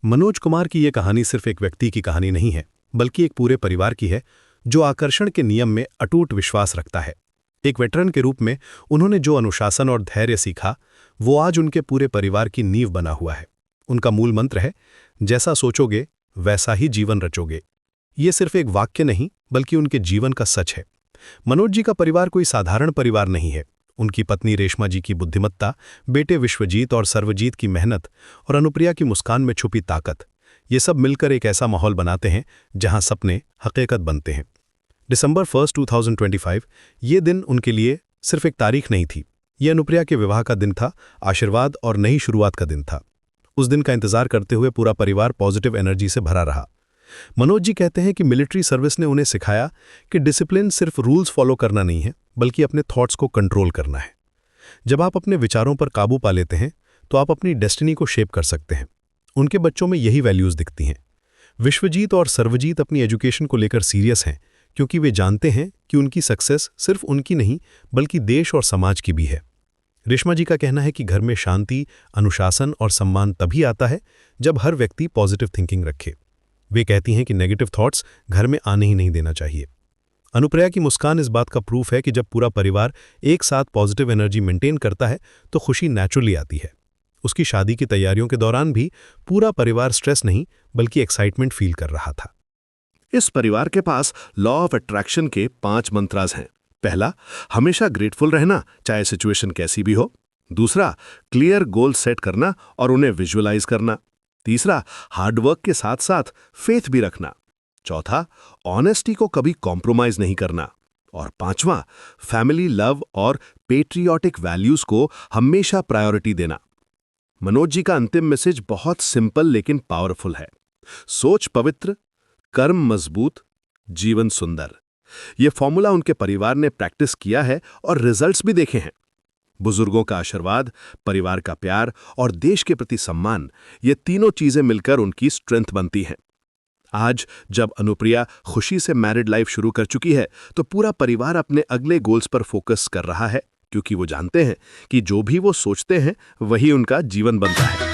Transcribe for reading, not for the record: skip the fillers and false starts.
मनोज कुमार की यह कहानी सिर्फ एक व्यक्ति की कहानी नहीं है, बल्कि एक पूरे परिवार की है जो आकर्षण के नियम में अटूट विश्वास रखता है। एक वेटरन के रूप में उन्होंने जो अनुशासन और धैर्य सीखा, वो आज उनके पूरे परिवार की नींव बना हुआ है। उनका मूल मंत्र है, जैसा सोचोगे वैसा ही जीवन रचोगे। ये सिर्फ एक वाक्य नहीं, बल्कि उनके जीवन का सच है। मनोज जी का परिवार कोई साधारण परिवार नहीं है। उनकी पत्नी रेशमा जी की बुद्धिमत्ता, बेटे विश्वजीत और सर्वजीत की मेहनत और अनुप्रिया की मुस्कान में छुपी ताकत, ये सब मिलकर एक ऐसा माहौल बनाते हैं जहां सपने हकीकत बनते हैं। दिसंबर 1, 2025 ये दिन उनके लिए सिर्फ एक तारीख नहीं थी। ये अनुप्रिया के विवाह का दिन था, आशीर्वाद और नई शुरुआत का दिन था। उस दिन का इंतजार करते हुए पूरा परिवार पॉजिटिव एनर्जी से भरा रहा। मनोज जी कहते हैं कि मिलिट्री सर्विस ने उन्हें सिखाया कि डिसिप्लिन सिर्फ रूल्स फॉलो करना नहीं है, बल्कि अपने थॉट्स को कंट्रोल करना है। जब आप अपने विचारों पर काबू पा लेते हैं, तो आप अपनी डेस्टिनी को शेप कर सकते हैं। उनके बच्चों में यही वैल्यूज दिखती हैं। विश्वजीत और सर्वजीत अपनी एजुकेशन को लेकर सीरियस हैं, क्योंकि वे जानते हैं कि उनकी सक्सेस सिर्फ उनकी नहीं, बल्कि देश और समाज की भी है। रेशमा जी का कहना है कि घर में शांति, अनुशासन और सम्मान तभी आता है जब हर व्यक्ति पॉजिटिव थिंकिंग रखे। वे कहती हैं कि नेगेटिव थॉट्स घर में आने ही नहीं देना चाहिए। अनुप्रिया की मुस्कान इस बात का प्रूफ है कि जब पूरा परिवार एक साथ पॉजिटिव एनर्जी मेंटेन करता है, तो खुशी नेचुरली आती है। उसकी शादी की तैयारियों के दौरान भी पूरा परिवार स्ट्रेस नहीं, बल्कि एक्साइटमेंट फील कर रहा था। इस परिवार के पास लॉ ऑफ अट्रैक्शन के 5 मंत्रास हैं। पहला, हमेशा ग्रेटफुल रहना, चाहे सिचुएशन कैसी भी हो। दूसरा, क्लियर गोल सेट करना और उन्हें विजुअलाइज करना। तीसरा, हार्डवर्क के साथ साथ फेथ भी रखना। चौथा, ऑनेस्टी को कभी कॉम्प्रोमाइज नहीं करना। और पांचवां, फैमिली लव और पेट्रियोटिक वैल्यूज को हमेशा प्रायोरिटी देना। मनोज जी का अंतिम मैसेज बहुत सिंपल लेकिन पावरफुल है। सोच पवित्र, कर्म मजबूत, जीवन सुंदर। यह फॉर्मूला उनके परिवार ने प्रैक्टिस किया है और रिजल्ट्स भी देखे हैं। बुजुर्गों का आशीर्वाद, परिवार का प्यार और देश के प्रति सम्मान, ये तीनों चीजें मिलकर उनकी स्ट्रेंथ बनती हैं। आज जब अनुप्रिया खुशी से मैरिड लाइफ शुरू कर चुकी है, तो पूरा परिवार अपने अगले गोल्स पर फोकस कर रहा है, क्योंकि वो जानते हैं कि जो भी वो सोचते हैं वही उनका जीवन बनता है।